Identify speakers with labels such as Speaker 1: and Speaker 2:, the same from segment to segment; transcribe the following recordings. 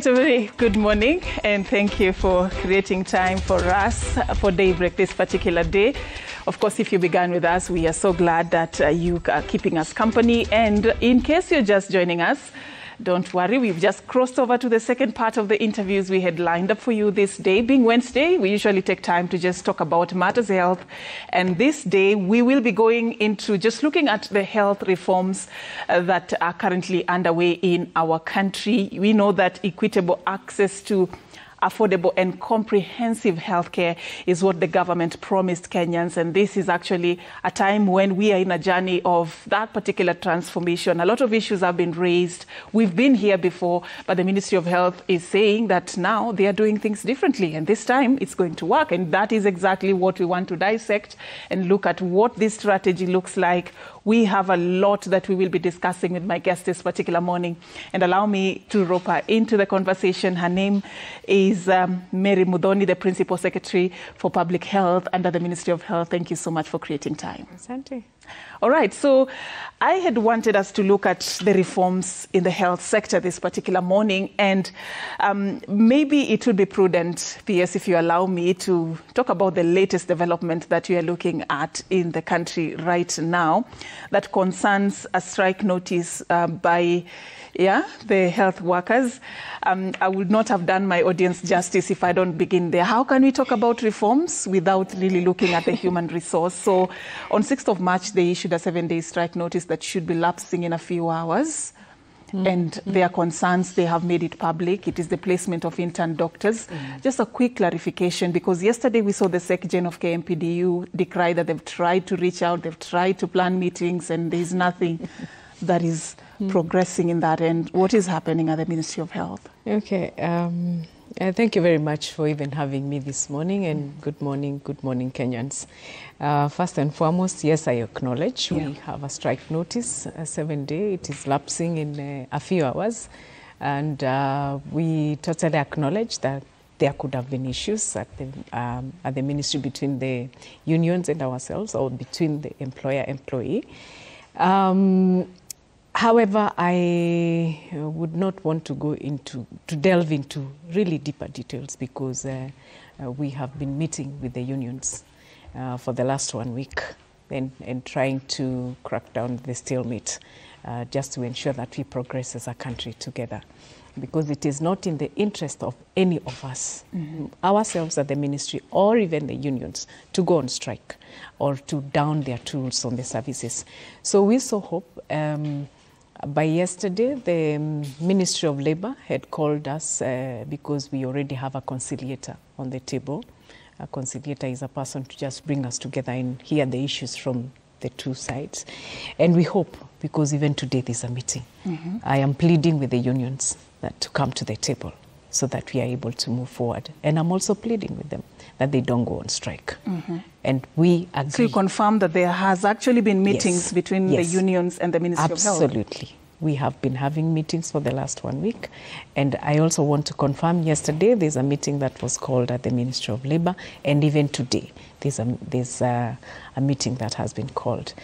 Speaker 1: right, a very good morning, and thank you for creating time for us for Daybreak this particular day. Of course, if you began with us, we are so glad that you are keeping us company. And in case you're just joining us, don't worry, we've just crossed over to the second part of the interviews we had lined up for you this day. Being Wednesday, we usually take time to just talk about matters health. And this day, we will be going into just looking at the health reforms that are currently underway in our country. We know that equitable access to affordable and comprehensive healthcare is what the government promised Kenyans, and this is actually a time when we are in a journey of that particular transformation. A lot of issues have been raised. We've been here before, but the Ministry of Health is saying that now they are doing things differently, and this time it's going to work, and that is exactly what we want to dissect and look at what this strategy looks like. We have a lot that we will be discussing with my guest this particular morning, and allow me to rope her into the conversation. Her name is Mary Mudhoni, the Principal Secretary for Public Health under the Ministry of Health. Thank you so much for creating time.
Speaker 2: Asante.
Speaker 1: All right, so I had wanted us to look at the reforms in the health sector this particular morning, and maybe it would be prudent, PS, if you allow me to talk about the latest development that we are looking at in the country right now that concerns a strike notice by the health workers. I would not have done my audience justice if I don't begin there. How can we talk about reforms without really looking at the human resource? So on 6th of March, they issued a 7-day strike notice that should be lapsing in a few hours. And their concerns, they have made it public. It is the placement of intern doctors. Just a quick clarification, because yesterday we saw the SecGen of KMPDU decry that they've tried to reach out, they've tried to plan meetings, and there's nothing that is progressing in that end. What is happening at the Ministry of Health?
Speaker 2: Okay. Thank you very much for even having me this morning, and good morning, Kenyans. First and foremost, yes, I acknowledge we have a strike notice, a 7-day. It is lapsing in a few hours, and we totally acknowledge that there could have been issues at the ministry between the unions and ourselves, or between the employer-employee. However, I would not want to go to delve into really deeper details, because we have been meeting with the unions for the last 1 week and trying to crack down the stalemate just to ensure that we progress as a country together. Because it is not in the interest of any of us, ourselves at the ministry or even the unions, to go on strike or to down their tools on the services. So we so hope by yesterday, the Ministry of Labour had called us because we already have a conciliator on the table. A conciliator is a person to just bring us together and hear the issues from the two sides. And we hope, because even today there's a meeting, I am pleading with the unions to come to the table so that we are able to move forward. And I'm also pleading with them that they don't go on strike. And we agree.
Speaker 1: So you confirm that there has actually been meetings between the unions and the Ministry of Health?
Speaker 2: Absolutely. We have been having meetings for the last 1 week. And I also want to confirm, yesterday there's a meeting that was called at the Ministry of Labour, and even today there's a meeting that has been called.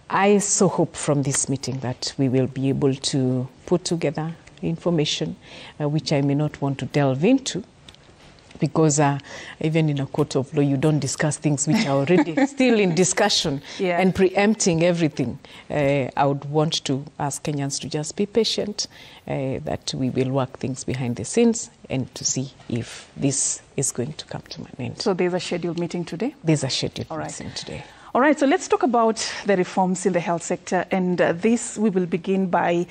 Speaker 2: I so hope from this meeting that we will be able to put together information which I may not want to delve into, because even in a court of law, you don't discuss things which are already still in discussion and preempting everything. I would want to ask Kenyans to just be patient, that we will work things behind the scenes and to see if this is going to come to an end.
Speaker 1: So there's a scheduled meeting today?
Speaker 2: There's a scheduled meeting today.
Speaker 1: All right, so let's talk about the reforms in the health sector. And this, we will begin by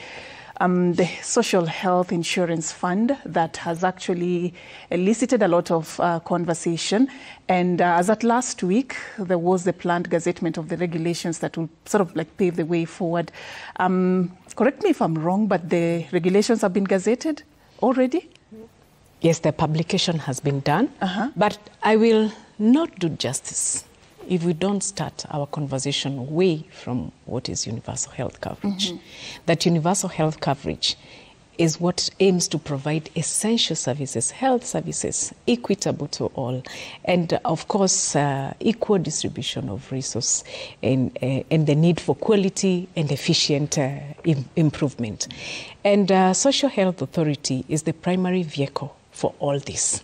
Speaker 1: the Social Health Insurance Fund that has actually elicited a lot of conversation. And as at last week, there was the planned gazettement of the regulations that will sort of like pave the way forward. Correct me if I'm wrong, but the regulations have been gazetted already?
Speaker 2: Yes, the publication has been done, but I will not do justice if we don't start our conversation away from what is universal health coverage. That universal health coverage is what aims to provide essential services, health services, equitable to all, and of course, equal distribution of resources and the need for quality and efficient improvement. And Social Health Authority is the primary vehicle for all this.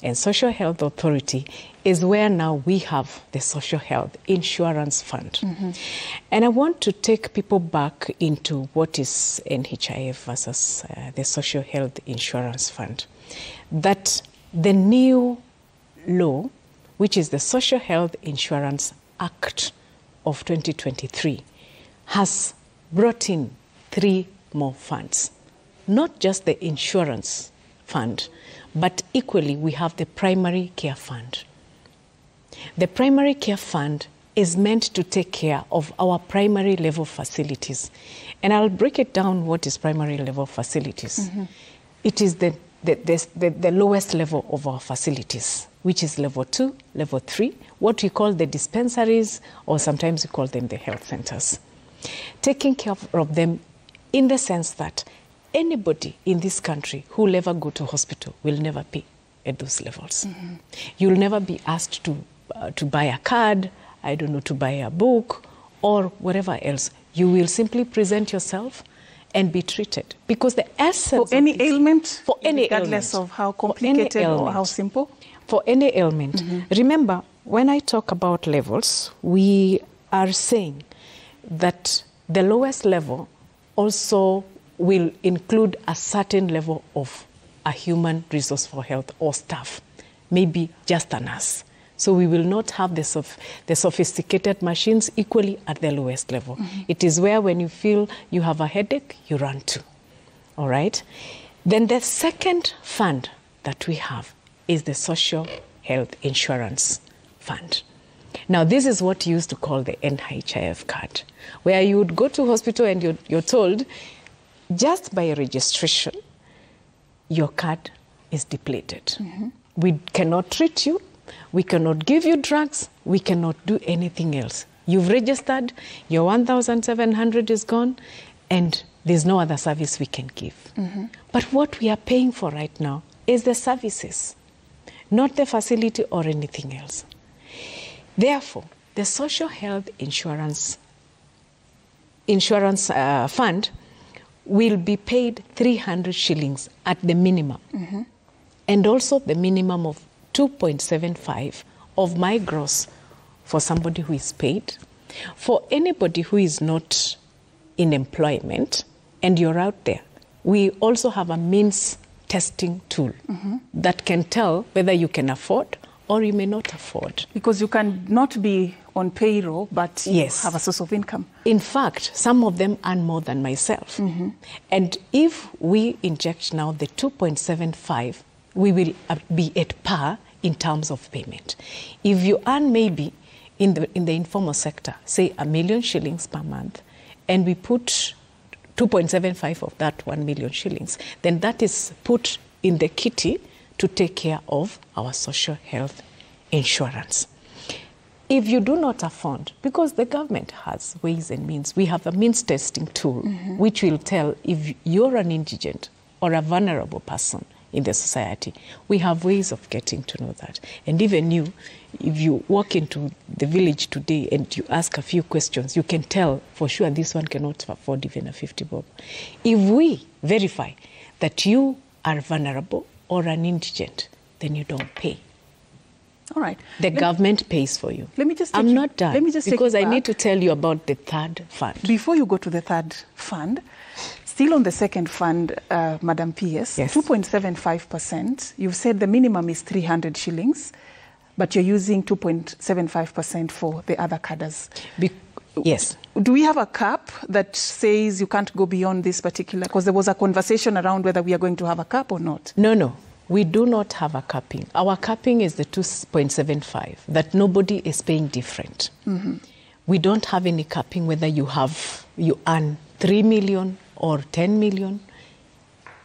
Speaker 2: And Social Health Authority is where now we have the Social Health Insurance Fund. And I want to take people back into what is NHIF versus the Social Health Insurance Fund. That the new law, which is the Social Health Insurance Act of 2023, has brought in 3 more funds. Not just the insurance fund, but equally we have the primary care fund. The primary care fund is meant to take care of our primary level facilities. And I'll break it down what is primary level facilities. It is the lowest level of our facilities, which is level 2, level 3, what we call the dispensaries, or sometimes we call them the health centers. Taking care of them in the sense that anybody in this country who will ever go to hospital will never pay at those levels. You'll never be asked to buy a card, I don't know, to buy a book or whatever else. You will simply present yourself and be treated, because the essence
Speaker 1: for any ailment,
Speaker 2: for any
Speaker 1: regardless
Speaker 2: ailment,
Speaker 1: of how complicated or how simple.
Speaker 2: For any ailment. Remember, when I talk about levels, we are saying that the lowest level also will include a certain level of a human resource for health or staff, maybe just a nurse. So we will not have the sophisticated machines equally at the lowest level. It is where when you feel you have a headache, you run to. All right? Then the second fund that we have is the Social Health Insurance Fund. Now, this is what you used to call the NHIF card, where you would go to hospital and you're told, just by registration, your card is depleted. We cannot treat you, we cannot give you drugs, we cannot do anything else. You've registered, your 1,700 is gone, and there's no other service we can give. But what we are paying for right now is the services, not the facility or anything else. Therefore, the Social Health Insurance Fund will be paid 300 shillings at the minimum, and also the minimum of 2.75 of my gross for somebody who is paid. For anybody who is not in employment and you're out there, we also have a means testing tool that can tell whether you can afford or you may not afford.
Speaker 1: Because you can not be on payroll, but you have a source of income.
Speaker 2: In fact, some of them earn more than myself. And if we inject now the 2.75, we will be at par in terms of payment. If you earn maybe in the informal sector, say 1 million shillings per month, and we put 2.75 of that 1 million shillings, then that is put in the kitty to take care of our social health insurance. If you do not afford, because the government has ways and means, we have a means testing tool which will tell if you're an indigent or a vulnerable person in the society. We have ways of getting to know that. And even you, if you walk into the village today and you ask a few questions, you can tell for sure this one cannot afford even a 50 bob. If we verify that you are vulnerable or an indigent, then you don't pay.
Speaker 1: All right.
Speaker 2: The government pays for you.
Speaker 1: Let me just
Speaker 2: I'm not done.
Speaker 1: Let me just
Speaker 2: because I need to tell you about the third fund.
Speaker 1: Before you go to the third fund, still on the second fund, Madam PS,
Speaker 2: yes.
Speaker 1: 2.75%. You've said the minimum is 300 shillings, but you're using 2.75% for the other cadres.
Speaker 2: Yes.
Speaker 1: Do we have a cap that says you can't go beyond this particular? Because there was a conversation around whether we are going to have a cap or not.
Speaker 2: No. We do not have a capping. Our capping is the 2.75, that nobody is paying different. We don't have any capping whether you earn 3 million or 10 million,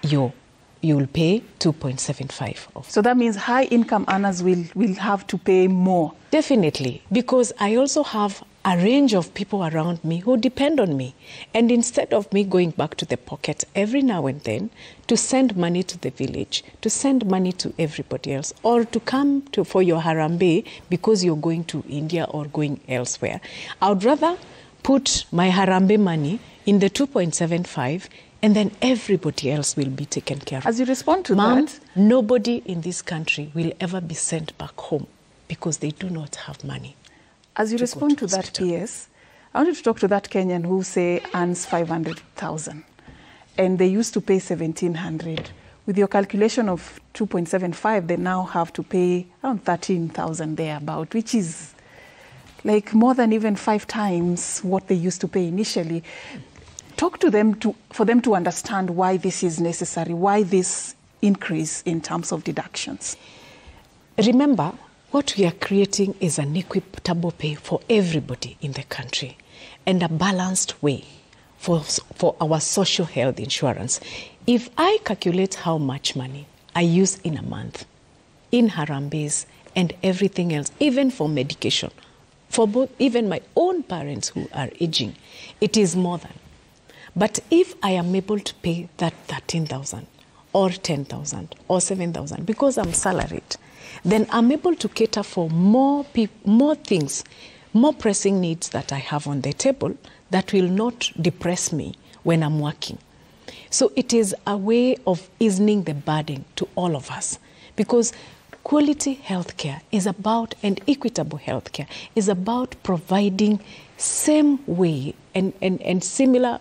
Speaker 2: you will pay 2.75 of.
Speaker 1: So that means high income earners will have to pay more.
Speaker 2: Definitely, because I also have a range of people around me who depend on me. And instead of me going back to the pocket every now and then to send money to the village, to send money to everybody else, or to come for your harambe because you're going to India or going elsewhere, I would rather put my harambe money in the 2.75 and then everybody else will be taken care of.
Speaker 1: As you respond to
Speaker 2: Ma'am,
Speaker 1: that,
Speaker 2: nobody in this country will ever be sent back home because they do not have money.
Speaker 1: as you respond to that, PS, I wanted to talk to that Kenyan who say earns 500,000 and they used to pay 1,700. With your calculation of 2.75, they now have to pay around 13,000 thereabout, which is like more than even 5 times what they used to pay initially. Talk to them for them to understand why this is necessary, why this increase in terms of deductions.
Speaker 2: Remember, what we are creating is an equitable pay for everybody in the country and a balanced way for our social health insurance. If I calculate how much money I use in a month, in harambes and everything else, even for medication, for both, even my own parents who are aging, it is more than. But if I am able to pay that 13,000 or 10,000 or 7,000 because I'm salaried, then I'm able to cater for more things, more pressing needs that I have on the table that will not depress me when I'm working. So it is a way of easing the burden to all of us, because quality healthcare is about, and equitable healthcare is about providing same way and similar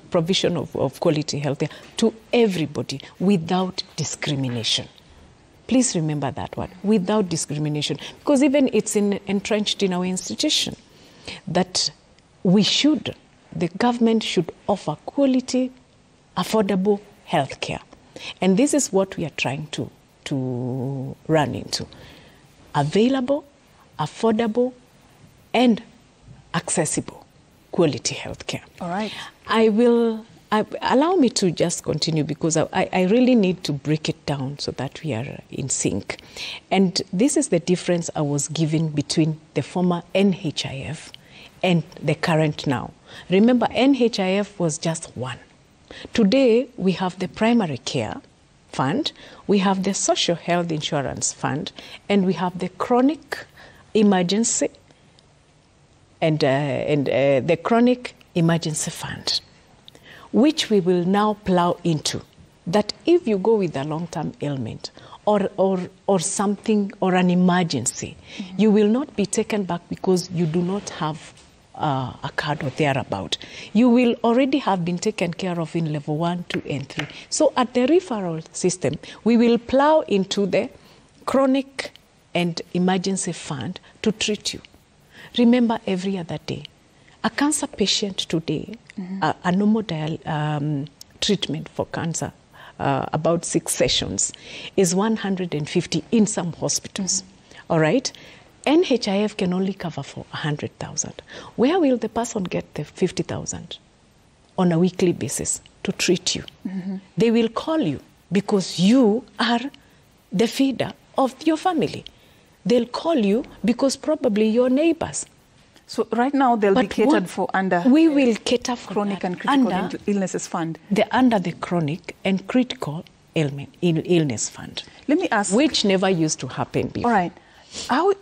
Speaker 2: provision of quality healthcare to everybody without discrimination. Please remember that one, without discrimination, because even it's entrenched in our institution that the government should offer quality, affordable healthcare. And this is what we are trying to run into. Available, affordable, and accessible quality healthcare.
Speaker 1: All right.
Speaker 2: Allow me to just continue, because I really need to break it down so that we are in sync. And this is the difference I was given between the former NHIF and the current now. Remember, NHIF was just one. Today, we have the primary care fund, we have the social health insurance fund, and we have the chronic emergency and the chronic emergency fund, which we will now plow into. That if you go with a long-term ailment or something, or an emergency, you will not be taken back because you do not have a card or thereabout. You will already have been taken care of in level 1, 2, and 3. So at the referral system, we will plow into the chronic and emergency fund to treat you. Remember, every other day, a cancer patient today, a normal treatment for cancer, about 6 sessions, is 150 in some hospitals. All right? NHIF can only cover for 100,000. Where will the person get the 50,000 on a weekly basis to treat you? They will call you because you are the feeder of your family. They'll call you because probably your neighbors.
Speaker 1: So right now they'll be catered for under...
Speaker 2: We will cater for
Speaker 1: chronic and critical illnesses fund.
Speaker 2: Under the chronic and critical illness fund.
Speaker 1: Let me ask...
Speaker 2: Which never used to happen before.
Speaker 1: All right.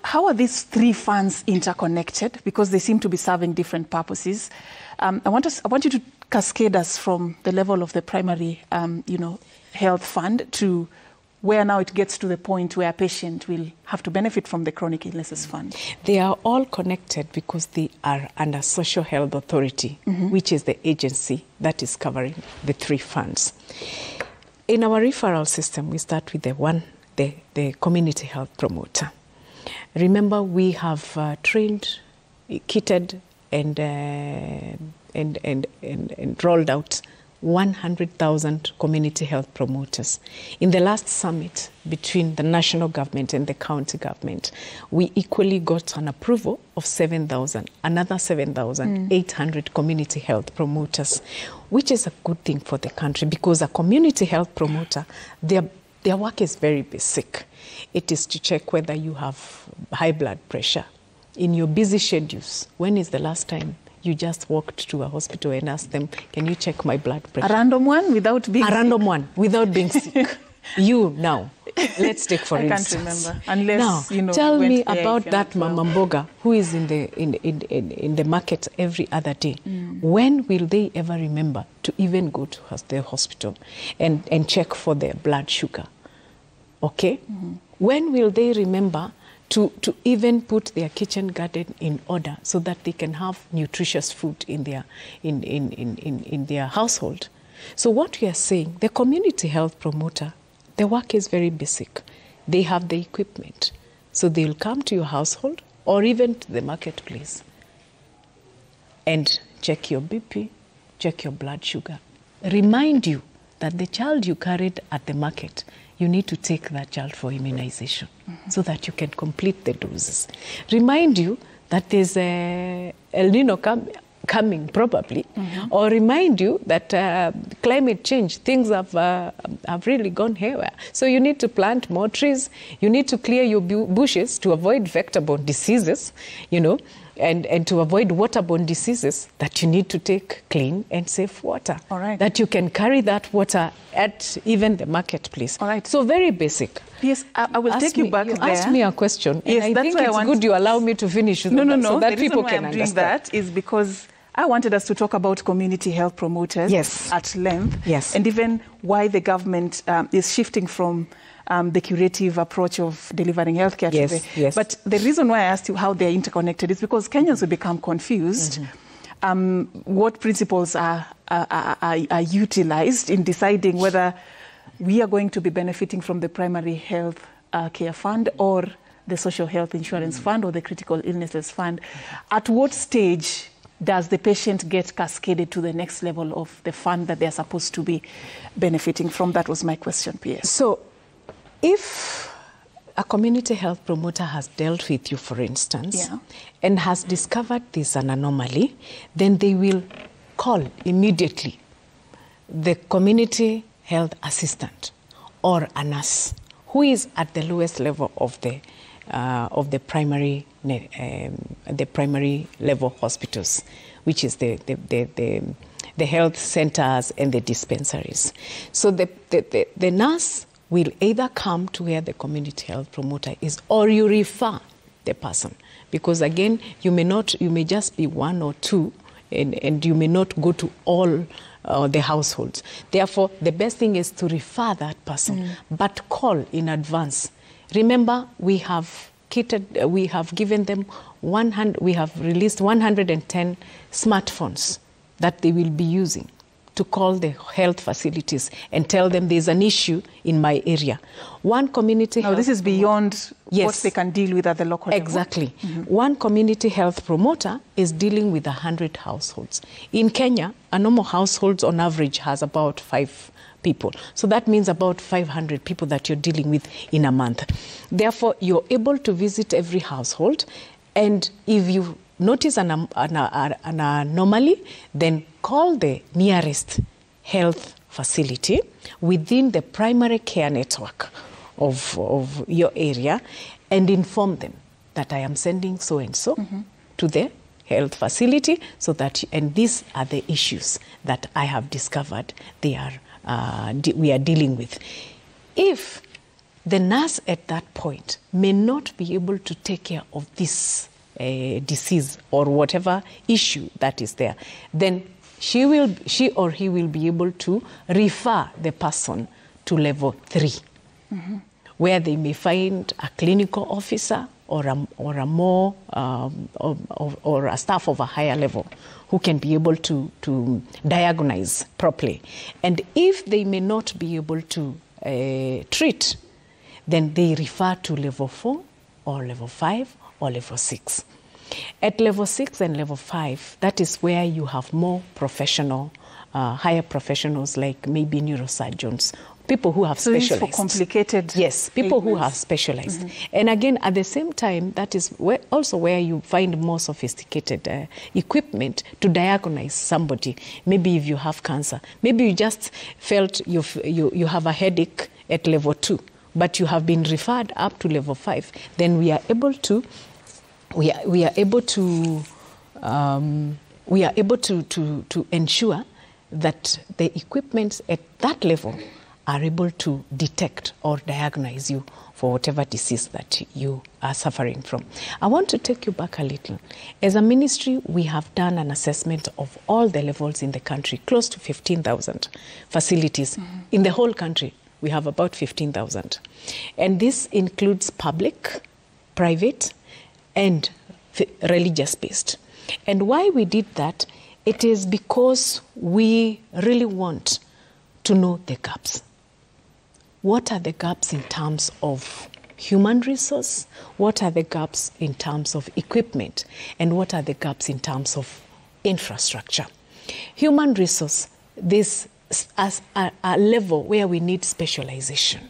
Speaker 1: How are these 3 funds interconnected? Because they seem to be serving different purposes. I want you to cascade us from the level of the primary health fund to where now it gets to the point where a patient will have to benefit from the chronic illnesses fund.
Speaker 2: They are all connected because they are under Social Health Authority, which is the agency that is covering the 3 funds. In our referral system, we start with the community health promoter. Remember, we have trained, kitted, and rolled out 100,000 community health promoters. In the last summit between the national government and the county government, we equally got an approval of 7,000, another 7,800 community health promoters, which is a good thing for the country, because a community health promoter, their work is very basic. It is to check whether you have high blood pressure, in your busy schedules, when is the last time you just walked to a hospital and asked them, can you check my blood pressure?
Speaker 1: A random one without being
Speaker 2: sick? A random one without being sick. You now, let's take for instance.
Speaker 1: I can't remember. Unless,
Speaker 2: now, tell me about that Mama Mboga who is in the market every other day. When will they ever remember to even go to the hospital and check for their blood sugar? Okay? When will they remember to even put their kitchen garden in order so that they can have nutritious food in their household? So what we are saying, the community health promoter, the work is very basic. They have the equipment. So they'll come to your household or even to the marketplace and check your BP, check your blood sugar. Remind you that the child you carried at the market, you need to take that child for immunization so that you can complete the doses. Remind you that there's a El Nino coming probably, or remind you that climate change, things have really gone haywire. So you need to plant more trees, you need to clear your bushes to avoid vector-borne diseases, you know, and to avoid waterborne diseases, that you need to take clean and safe water.
Speaker 1: All right.
Speaker 2: That you can carry that water at even the marketplace.
Speaker 1: All right.
Speaker 2: So very basic.
Speaker 1: Yes, I will take you back there.
Speaker 2: Ask me a question.
Speaker 1: Yes,
Speaker 2: and I think it's good you allow me to finish
Speaker 1: no,
Speaker 2: so that
Speaker 1: the
Speaker 2: people
Speaker 1: reason why
Speaker 2: can
Speaker 1: I'm doing
Speaker 2: understand.
Speaker 1: that is because I wanted us to talk about community health promoters at length, and even why the government is shifting from the curative approach of delivering healthcare to But the reason why I asked you how they're interconnected is because Kenyans will become confused. What principles are utilized in deciding whether we are going to be benefiting from the primary health care fund or the social health insurance fund or the critical illnesses fund? At what stage does the patient get cascaded to the next level of the fund that they're supposed to be benefiting from? That was my question, P.S.
Speaker 2: So if a community health promoter has dealt with you, for instance, and has discovered this an anomaly, then they will call immediately the community health assistant or a nurse who is at the lowest level of the primary level hospitals, which is the health centers and the dispensaries. So the nurse will either come to where the community health promoter is, or you refer the person, because again, you may just be one or two, and you may not go to all the households. Therefore, the best thing is to refer that person, but call in advance. Remember, we have given them we have released 110 smartphones that they will be using to call the health facilities and tell them there's an issue in my area. One community health...
Speaker 1: Now, this is beyond what they can deal with at the local level.
Speaker 2: Exactly. One community health promoter is dealing with 100 households. In Kenya, a normal household on average has about 5 people. So that means about 500 people that you're dealing with in a month. Therefore, you're able to visit every household, and if you notice an anomaly, then call the nearest health facility within the primary care network of your area and inform them that I am sending so-and-so to the health facility, so that, and these are the issues that I have discovered we are dealing with. If the nurse at that point may not be able to take care of this disease or whatever issue that is there, then she or he will be able to refer the person to level 3, where they may find a clinical officer or a staff of a higher level who can be able to diagnose properly. And if they may not be able to treat, then they refer to level 4 or level 5 or level 6. At level 6 and level 5, that is where you have more professional, higher professionals like maybe neurosurgeons, people who have specialized.
Speaker 1: So this is for complicated
Speaker 2: people who have specialized. And again, at the same time, that is also where you find more sophisticated equipment to diagnose somebody. Maybe if you have cancer, maybe you just felt you have a headache at level 2, but you have been referred up to level 5, then we are able to we are able to ensure that the equipments at that level are able to detect or diagnose you for whatever disease that you are suffering from. I want to take you back a little. As a ministry, we have done an assessment of all the levels in the country, close to 15,000 facilities. In the whole country, we have about 15,000. And this includes public, private, and religious-based. And why we did that, it is because we really want to know the gaps. What are the gaps in terms of human resource? What are the gaps in terms of equipment? And what are the gaps in terms of infrastructure? Human resource, this as a level where we need specialization.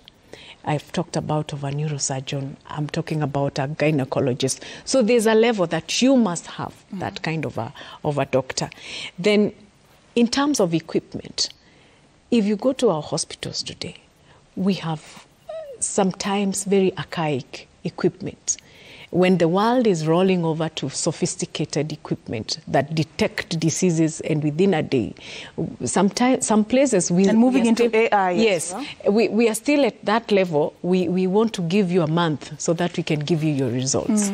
Speaker 2: I've talked about of a neurosurgeon, I'm talking about a gynecologist. So there's a level that you must have that kind of a doctor. Then in terms of equipment, if you go to our hospitals today, we have sometimes very archaic equipment. When the world is rolling over to sophisticated equipment that detect diseases and within a day, sometimes some places we
Speaker 1: and moving into
Speaker 2: still,
Speaker 1: AI.
Speaker 2: Yes, well? we are still at that level. We want to give you a month so that we can give you your results.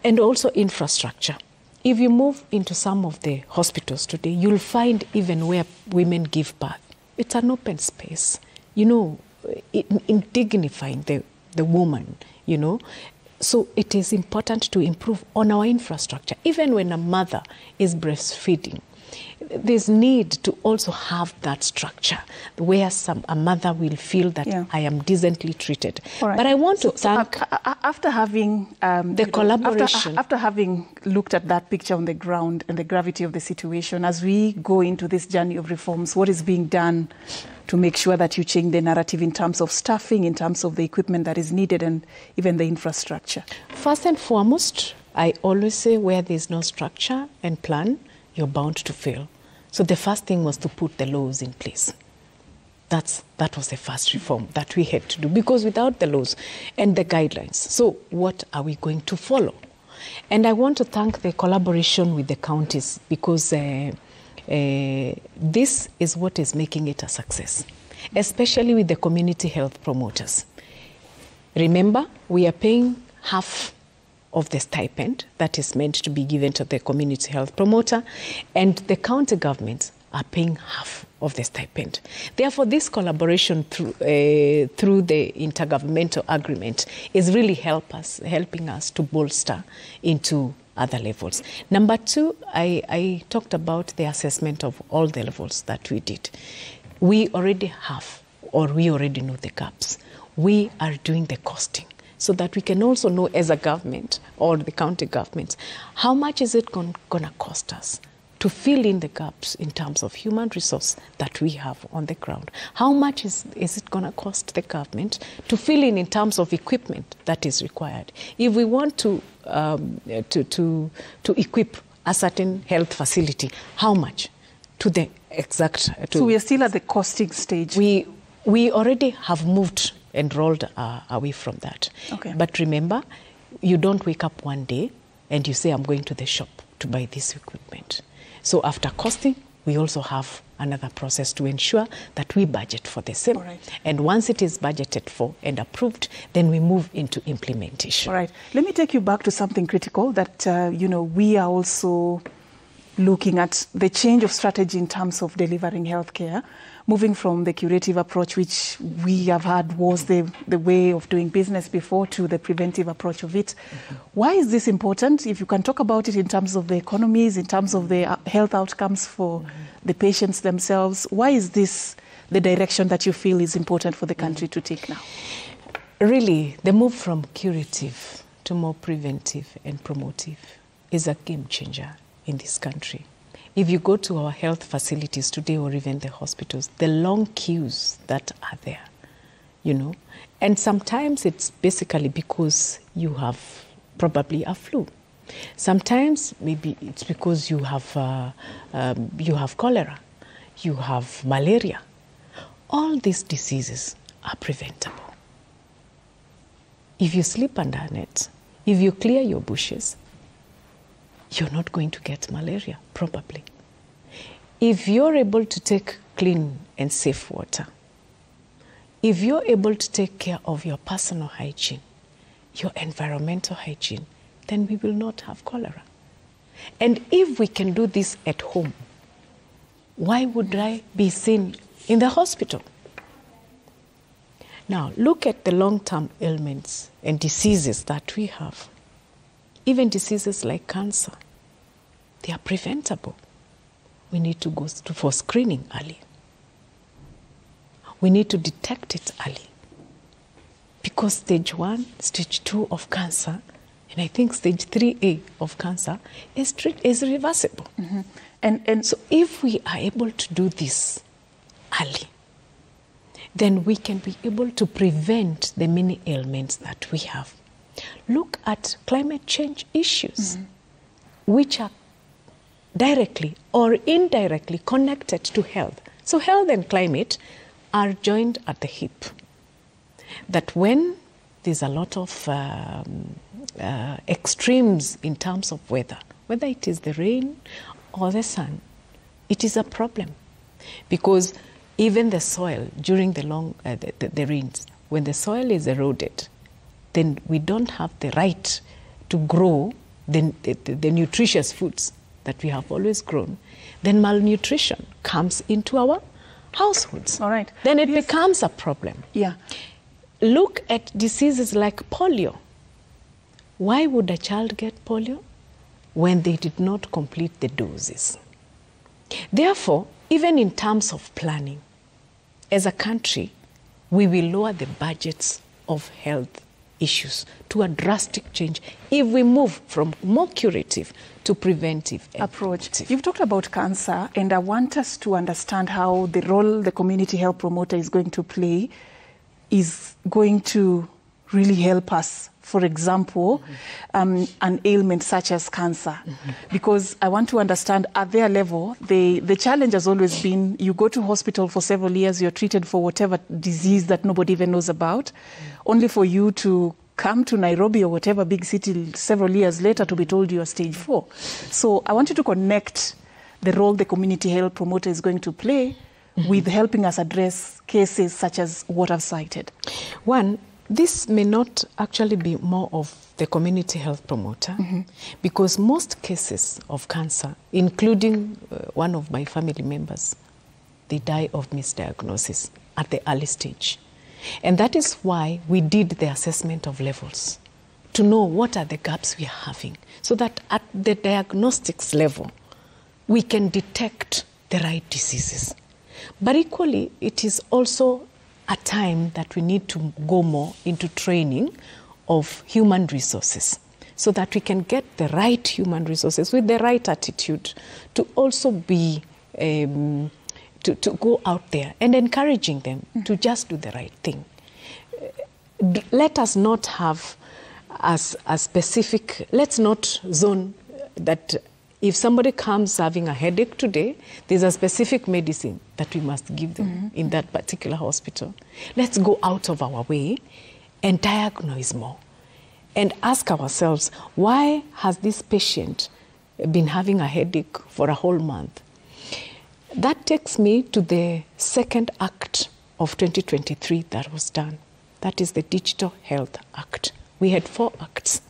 Speaker 2: And also infrastructure. If you move into some of the hospitals today, you'll find even where women give birth, it's an open space. You know, in dignifying the woman, you know. So it is important to improve on our infrastructure. Even when a mother is breastfeeding, there's need to also have that structure where a mother will feel that I am decently treated. Right. But I want to thank...
Speaker 1: after having...
Speaker 2: the collaboration...
Speaker 1: After having looked at that picture on the ground and the gravity of the situation, as we go into this journey of reforms, what is being done to make sure that you change the narrative in terms of staffing, in terms of the equipment that is needed, and even the infrastructure?
Speaker 2: First and foremost, I always say where there's no structure and plan, you're bound to fail. So the first thing was to put the laws in place. That was the first reform that we had to do, because without the laws and the guidelines, so what are we going to follow? And I want to thank the collaboration with the counties, because this is what is making it a success, especially with the community health promoters. Remember, we are paying half of the stipend that is meant to be given to the community health promoter, and the county governments are paying half of the stipend. Therefore, this collaboration through the intergovernmental agreement is really helping us to bolster into other levels. Number two, I talked about the assessment of all the levels that we did. We already have, or we already know the gaps. We are doing the costing, so that we can also know as a government or the county governments, how much is it going to cost us to fill in the gaps in terms of human resource that we have on the ground? How much is it going to cost the government to fill in terms of equipment that is required? If we want to equip a certain health facility, how much? To the exact...
Speaker 1: So we are still at the costing stage?
Speaker 2: We already have moved and rolled away from that. Okay. But remember, you don't wake up one day and you say, I'm going to the shop to buy this equipment. So after costing, we also have another process to ensure that we budget for the same. Right. And once it is budgeted for and approved, then we move into implementation.
Speaker 1: All right. Let me take you back to something critical that, we are also looking at the change of strategy in terms of delivering healthcare, moving from the curative approach, which we have had was the way of doing business before, to the preventive approach of it. Why is this important? If you can talk about it in terms of the economies, in terms of the health outcomes for the patients themselves, why is this the direction that you feel is important for the country to take now?
Speaker 2: Really, the move from curative to more preventive and promotive is a game changer in this country. If you go to our health facilities today, or even the hospitals, the long queues that are there, and sometimes it's basically because you have probably a flu. Sometimes maybe it's because you have cholera, you have malaria. All these diseases are preventable. If you sleep under a net, If you clear your bushes, you're not going to get malaria, probably. If you're able to take clean and safe water, if you're able to take care of your personal hygiene, your environmental hygiene, then we will not have cholera. And if we can do this at home, why would I be seen in the hospital? Now, look at the long-term ailments and diseases that we have. Even diseases like cancer, they are preventable. We need to go for screening early. We need to detect it early. Because stage 1, stage 2 of cancer, and I think stage 3A of cancer is reversible.
Speaker 1: Mm-hmm. And
Speaker 2: so if we are able to do this early, then we can be able to prevent the many ailments that we have. Look at climate change issues, which are directly or indirectly connected to health. So health and climate are joined at the hip. That when there's a lot of extremes in terms of weather, whether it is the rain or the sun, it is a problem. Because even the soil, during the rains, when the soil is eroded, then we don't have the right to grow the nutritious foods that we have always grown. Then malnutrition comes into our households.
Speaker 1: All right.
Speaker 2: Then it becomes a problem.
Speaker 1: Yeah.
Speaker 2: Look at diseases like polio. Why would a child get polio? When they did not complete the doses. Therefore, even in terms of planning, as a country, we will lower the budgets of health issues to a drastic change if we move from more curative to preventive
Speaker 1: approach.
Speaker 2: Preventive.
Speaker 1: You've talked about cancer, and I want us to understand how the role the community health promoter is going to play is going to really help us. For example, an ailment such as cancer. Because I want to understand at their level, the challenge has always been you go to hospital for several years, you're treated for whatever disease that nobody even knows about, only for you to come to Nairobi or whatever big city several years later to be told you are stage 4. So I want you to connect the role the community health promoter is going to play with helping us address cases such as what I've cited.
Speaker 2: One, this may not actually be more of the community health promoter, because most cases of cancer, including one of my family members, they die of misdiagnosis at the early stage. And that is why we did the assessment of levels, to know what are the gaps we are having, so that at the diagnostics level, we can detect the right diseases. But equally, it is also a time that we need to go more into training of human resources so that we can get the right human resources with the right attitude to also be, to go out there and encouraging them to just do the right thing. Let us not have as a specific, let's not zone that if somebody comes having a headache today, there's a specific medicine that we must give them in that particular hospital. Let's go out of our way and diagnose more and ask ourselves, why has this patient been having a headache for a whole month? That takes me to the second act of 2023 that was done. That is the Digital Health Act. We had 4 acts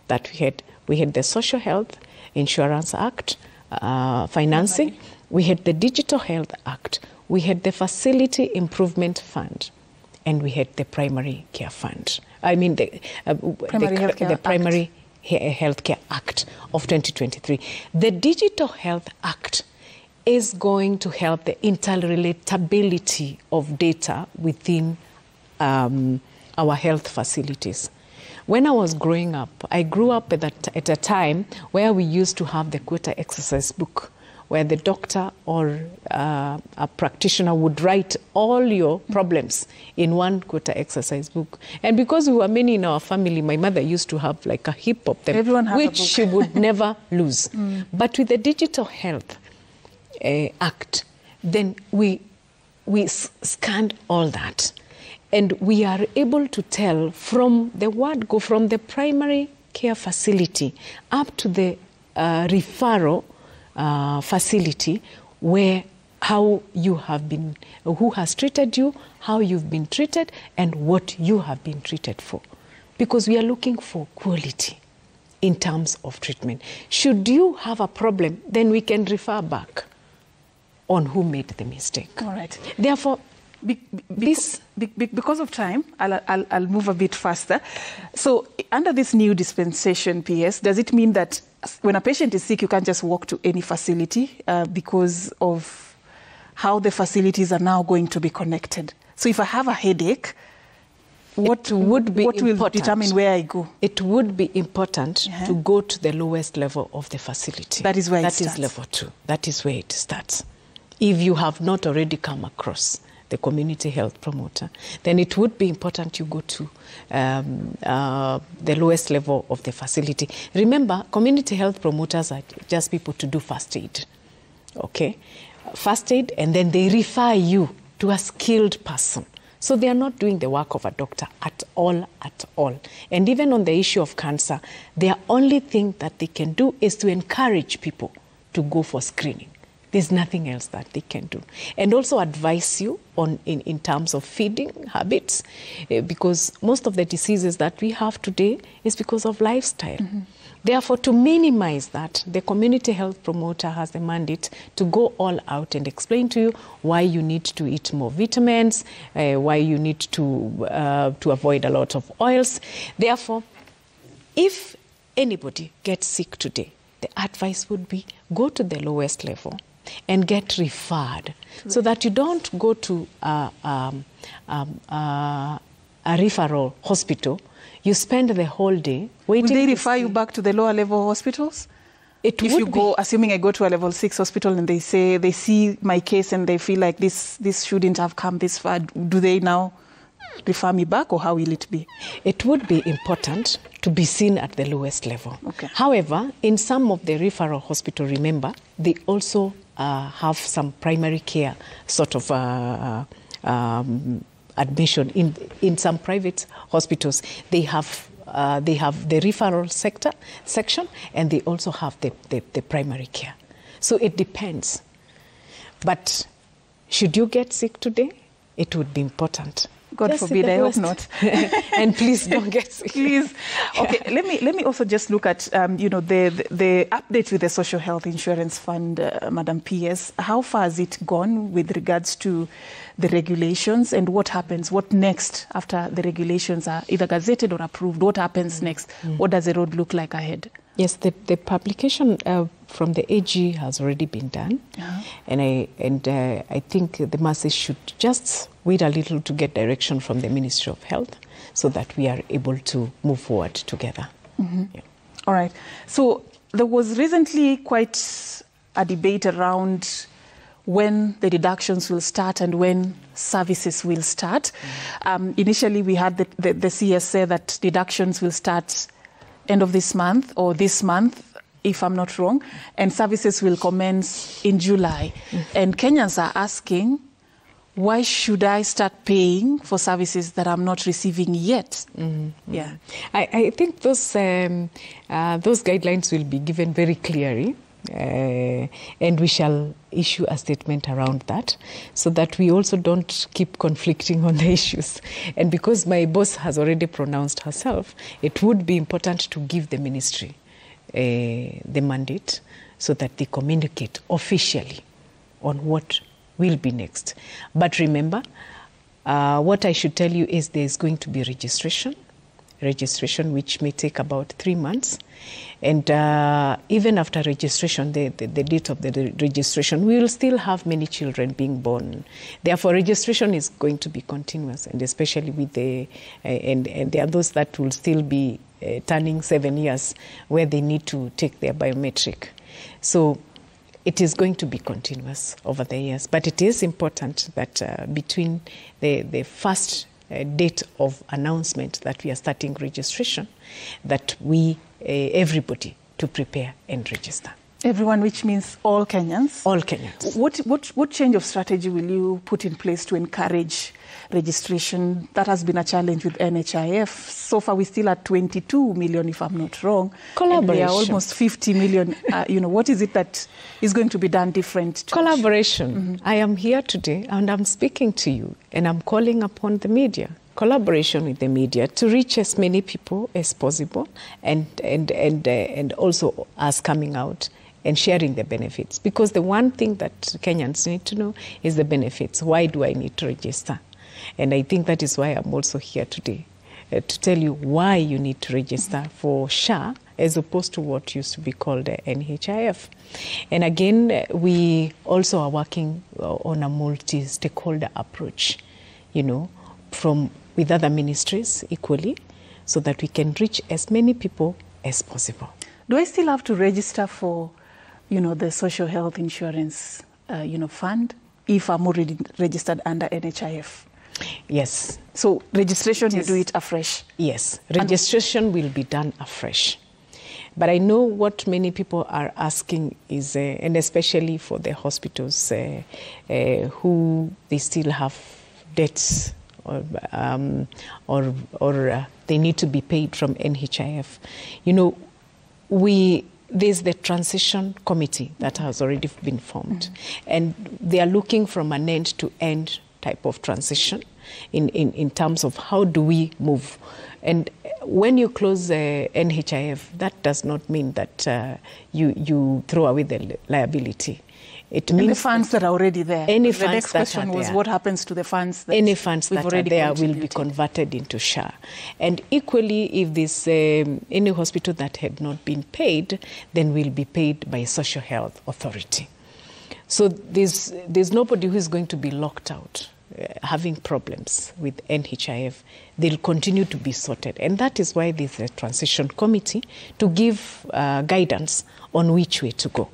Speaker 2: that we had. We had the Social Health Insurance Act, financing. We had the Digital Health Act. We had the Facility Improvement Fund, and we had the Primary Care Fund. I mean the Primary Healthcare Act of 2023. The Digital Health Act is going to help the interrelatability of data within our health facilities. When I was growing up, I grew up at a time where we used to have the quota exercise book, where the doctor or a practitioner would write all your problems in one quota exercise book. And because we were many in our family, my mother used to have like a heap of them, which she would never lose. But with the Digital Health Act, then we scanned all that. And we are able to tell from the word go from the primary care facility up to the referral facility, where how you have been, who has treated you, how you've been treated, and what you have been treated for. Because we are looking for quality in terms of treatment. Should you have a problem, then we can refer back on who made the mistake.
Speaker 1: All right.
Speaker 2: Therefore,
Speaker 1: because of time, I'll move a bit faster. So under this new dispensation, PS, does it mean that when a patient is sick, you can't just walk to any facility because of how the facilities are now going to be connected? So if I have a headache, what will determine where I go?
Speaker 2: It would be important to go to the lowest level of the facility.
Speaker 1: That is where it starts.
Speaker 2: That is level 2. That is where it starts. If you have not already come across the community health promoter, then it would be important you go to the lowest level of the facility. Remember, community health promoters are just people to do first aid, okay? First aid, and then they refer you to a skilled person. So they are not doing the work of a doctor at all. And even on the issue of cancer, their only thing that they can do is to encourage people to go for screening. There's nothing else that they can do. And also advise you on in terms of feeding habits, because most of the diseases that we have today is because of lifestyle. Therefore, to minimize that, the community health promoter has the mandate to go all out and explain to you why you need to eat more vitamins, why you need to avoid a lot of oils. Therefore, if anybody gets sick today, the advice would be go to the lowest level and get referred, so that you don't go to a referral hospital. You spend the whole day waiting.
Speaker 1: Will they refer you back to the lower level hospitals? If you go, assuming I go to a level 6 hospital and they say they see my case and they feel like this shouldn't have come this far, do they now refer me back, or how will it be?
Speaker 2: It would be important to be seen at the lowest level.
Speaker 1: Okay.
Speaker 2: However, in some of the referral hospitals, remember, they also have some primary care sort of admission. In some private hospitals, they have the referral section, and they also have the primary care. So it depends. But should you get sick today, it would be important.
Speaker 1: God forbid, I hope not.
Speaker 2: And please don't get sick.
Speaker 1: Please. Okay, let me also just look at the updates with the Social Health Insurance Fund, Madam PS. How far has it gone with regards to the regulations, and what happens? What next after the regulations are either gazetted or approved? What happens next? What does the road look like ahead?
Speaker 2: Yes, the publication from the AG has already been done, and I think the masses should just wait a little to get direction from the Ministry of Health, so that we are able to move forward together. Yeah.
Speaker 1: All right. So there was recently quite a debate around when the deductions will start and when services will start. Initially, we had the CS say that deductions will start end of this month or this month, if I'm not wrong, and services will commence in July. And Kenyans are asking, why should I start paying for services that I'm not receiving yet? Yeah,
Speaker 2: I think those guidelines will be given very clearly, and we shall issue a statement around that, so that we also don't keep conflicting on the issues. And because my boss has already pronounced herself, it would be important to give the ministry the mandate, so that they communicate officially on what will be next. But remember, what I should tell you is there's going to be registration which may take about 3 months. And even after registration, the date of the registration, we will still have many children being born. Therefore, registration is going to be continuous, and especially with and there are those that will still be turning 7 years, where they need to take their biometric. So it is going to be continuous over the years. But it is important that between the first date of announcement that we are starting registration, that we, everybody, to prepare and register.
Speaker 1: Everyone, which means all Kenyans?
Speaker 2: All Kenyans.
Speaker 1: What change of strategy will you put in place to encourage registration. That has been a challenge with NHIF. So far, we're still at 22 million, if I'm not wrong.
Speaker 2: Collaboration.
Speaker 1: And there are almost 50 million. What is it that is going to be done different?
Speaker 2: Collaboration. I am here today and I'm speaking to you and I'm calling upon the media. Collaboration with the media to reach as many people as possible and also us coming out and sharing the benefits. Because the one thing that Kenyans need to know is the benefits. Why do I need to register? And I think that is why I'm also here today, to tell you why you need to register for SHA as opposed to what used to be called NHIF. And again, we also are working on a multi-stakeholder approach, with other ministries equally, so that we can reach as many people as possible.
Speaker 1: Do I still have to register for, the social health insurance, fund, if I'm already registered under NHIF?
Speaker 2: Yes.
Speaker 1: So registration, you do it afresh?
Speaker 2: Yes, registration will be done afresh. But I know what many people are asking is, and especially for the hospitals who they still have debts or they need to be paid from NHIF. There's the transition committee that has already been formed, and they are looking from an end-to-end type of transition in terms of how do we move. And when you close NHIF, that does not mean that you throw away the liability. It means
Speaker 1: and the funds that are already there.
Speaker 2: The
Speaker 1: next question was what happens to the funds that
Speaker 2: any funds that are there will be converted into SHA. And equally, if there's any hospital that had not been paid, then will be paid by a social health authority. So there's nobody who is going to be locked out having problems with NHIF. They'll continue to be sorted. And that is why there's a transition committee to give guidance on which way to go.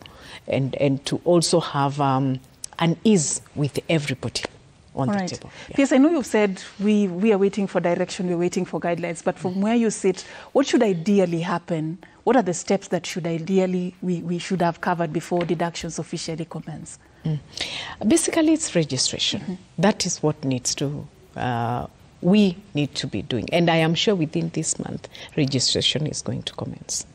Speaker 2: And to also have an ease with everybody on the table. Yeah.
Speaker 1: Yes, I know you've said we are waiting for direction, we're waiting for guidelines, but from where you sit, what should ideally happen? What are the steps that should ideally we should have covered before deductions officially commence?
Speaker 2: Basically, it's registration. That is what needs to, we need to be doing. And I am sure within this month, registration is going to commence.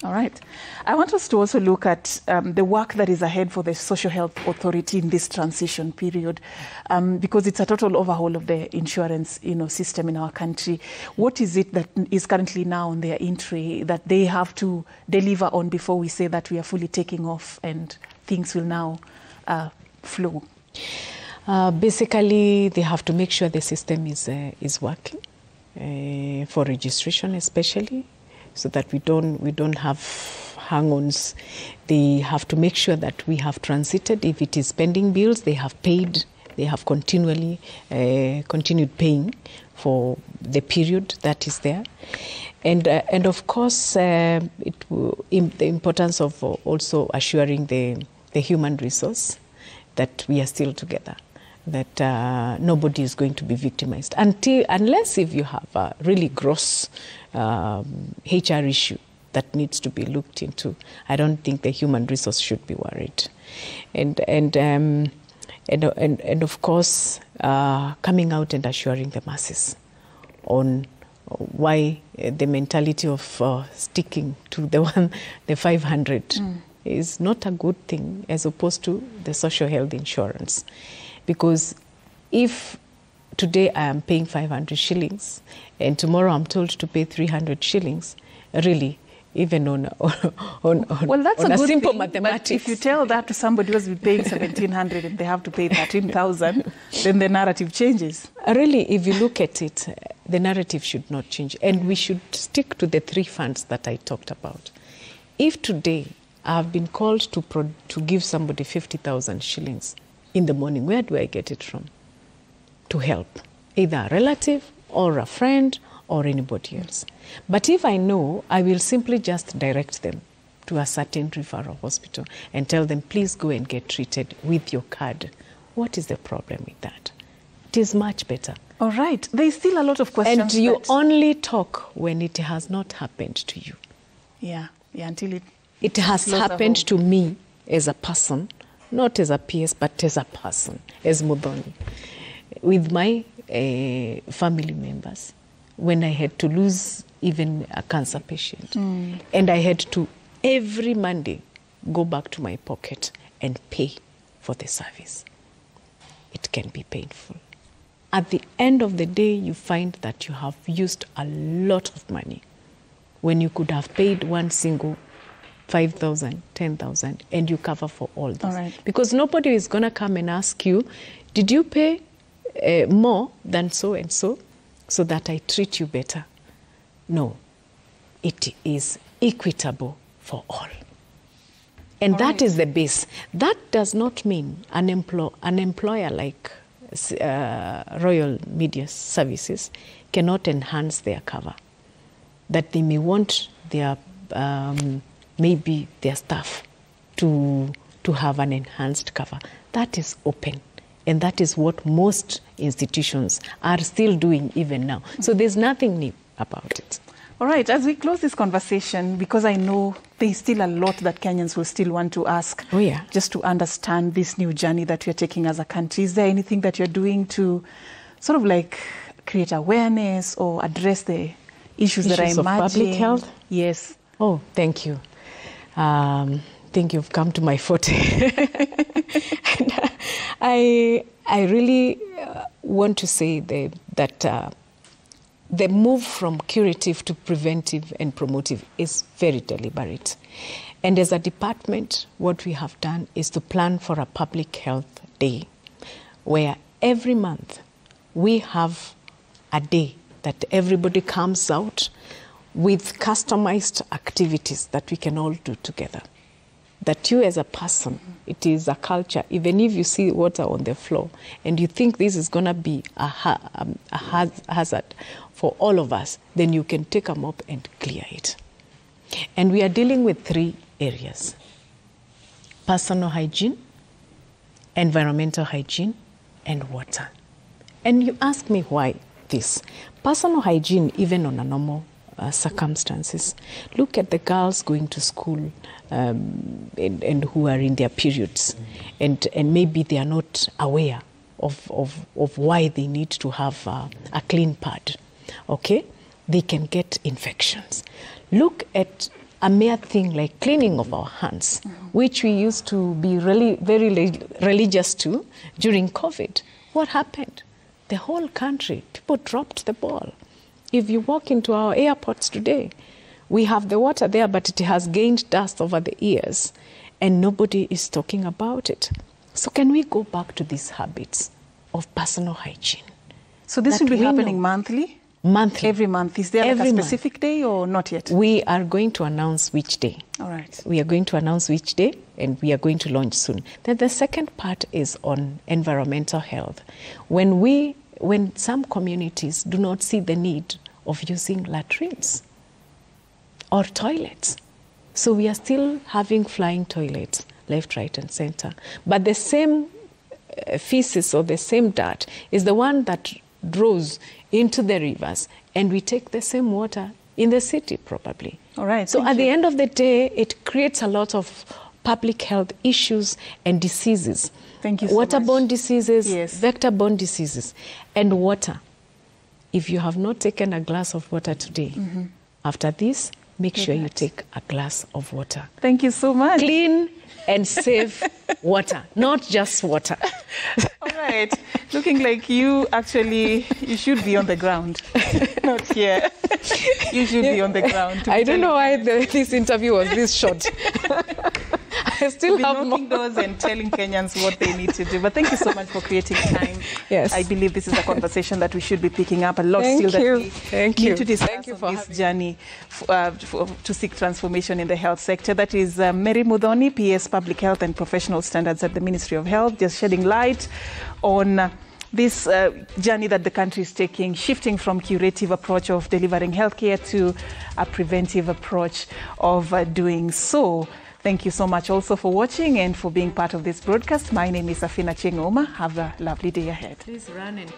Speaker 1: All right. I want us to also look at the work that is ahead for the Social Health Authority in this transition period, because it's a total overhaul of the insurance, system in our country. What is it that is currently now on their entry that they have to deliver on before we say that we are fully taking off and things will now flow?
Speaker 2: Basically, they have to make sure the system is working for registration, especially, so that we don't have hang-ons. They have to make sure that we have transited. If it is pending bills, they have paid. They have continued paying for the period that is there, and of course, the importance of also assuring the human resource that we are still together, that nobody is going to be victimized unless if you have a really gross HR issue that needs to be looked into. I don't think the human resource should be worried, and of course coming out and assuring the masses on why the mentality of sticking to the 500 is not a good thing as opposed to the social health insurance, because if today I am paying 500 shillings and tomorrow I'm told to pay 300 shillings, really, even on
Speaker 1: that's a good
Speaker 2: simple
Speaker 1: thing,
Speaker 2: mathematics.
Speaker 1: But if you tell that to somebody who's been paying 1,700 and they have to pay 13,000, then the narrative changes.
Speaker 2: Really, if you look at it, the narrative should not change. And we should stick to the three funds that I talked about. If today I have been called to give somebody 50,000 shillings in the morning, where do I get it from? To help either a relative or a friend or anybody else. But if I know, I will simply just direct them to a certain referral hospital and tell them, please go and get treated with your card. What is the problem with that? It is much better.
Speaker 1: All right. There is still a lot of questions.
Speaker 2: And you only talk when it has not happened to you.
Speaker 1: Yeah, until
Speaker 2: it has happened to me as a person, not as a PS, but as a person, as Mudhoni. with my family members when I had to lose even a cancer patient. And I had to, every Monday, go back to my pocket and pay for the service. It can be painful. At the end of the day, you find that you have used a lot of money when you could have paid one single 5,000, 10,000, and you cover for all this.
Speaker 1: All right.
Speaker 2: Because nobody is going to come and ask you, did you pay more than so and so that I treat you better? No, it is equitable for all. And that is the base. That does not mean an employer like Royal Media Services cannot enhance their cover. That they may want their maybe their staff to have an enhanced cover. That is open. And that is what most institutions are still doing even now. So there's nothing new about it.
Speaker 1: All right, as we close this conversation, because I know there's still a lot that Kenyans will still want to ask, just to understand this new journey that you're taking as a country. Is there anything that you're doing to sort of like create awareness or address the issues that are emerging?
Speaker 2: Of public health?
Speaker 1: Yes.
Speaker 2: Oh, thank you. I think you've come to my forte. I really want to say that the move from curative to preventive and promotive is very deliberate. And as a department, what we have done is to plan for a public health day where every month we have a day that everybody comes out with customized activities that we can all do together. That you as a person, it is a culture, even if you see water on the floor and you think this is going to be a hazard for all of us, then you can take a mop and clear it. And we are dealing with 3 areas: personal hygiene, environmental hygiene, and water. And you ask me why this. Personal hygiene, even on a normal circumstances. Look at the girls going to school and who are in their periods, and maybe they are not aware of why they need to have a clean pad. Okay, they can get infections. Look at a mere thing like cleaning of our hands, which we used to be really very religious to during COVID. What happened? The whole country, people dropped the ball. If you walk into our airports today, we have the water there, but it has gained dust over the years, and nobody is talking about it. So can we go back to these habits of personal hygiene?
Speaker 1: So this will be happening monthly?
Speaker 2: Monthly.
Speaker 1: Every month. Is there like a specific day or not yet?
Speaker 2: We are going to announce which day.
Speaker 1: All right.
Speaker 2: We are going to announce which day, and we are going to launch soon. Then the second part is on environmental health. When some communities do not see the need of using latrines or toilets. So we are still having flying toilets, left, right, and center. But the same feces or the same dirt is the one that draws into the rivers, and we take the same water in the city probably.
Speaker 1: All right.
Speaker 2: So at the end of the day, it creates a lot of public health issues and diseases.
Speaker 1: Thank you so much.
Speaker 2: Waterborne diseases,
Speaker 1: yes.
Speaker 2: Vector-borne diseases, and water. If you have not taken a glass of water today, after this, make sure you take a glass of water.
Speaker 1: Thank you so much.
Speaker 2: Clean and safe water, not just water.
Speaker 1: All right. Looking like you should be on the ground, not here. You should be on the ground.
Speaker 2: I don't know why this interview was this short. I still have
Speaker 1: knocking doors and telling Kenyans what they need to do. But thank you so much for creating time.
Speaker 2: Yes.
Speaker 1: I believe this is a conversation that we should be picking up. A lot still that we need to discuss on this journey to seek transformation in the health sector. That is Mary Mudhoni, PS Public Health and Professional Standards at the Ministry of Health, just shedding light on this journey that the country is taking, shifting from curative approach of delivering healthcare to a preventive approach of doing so. Thank you so much also for watching and for being part of this broadcast. My name is Afina Chengoma. Have a lovely day ahead.
Speaker 2: Please run and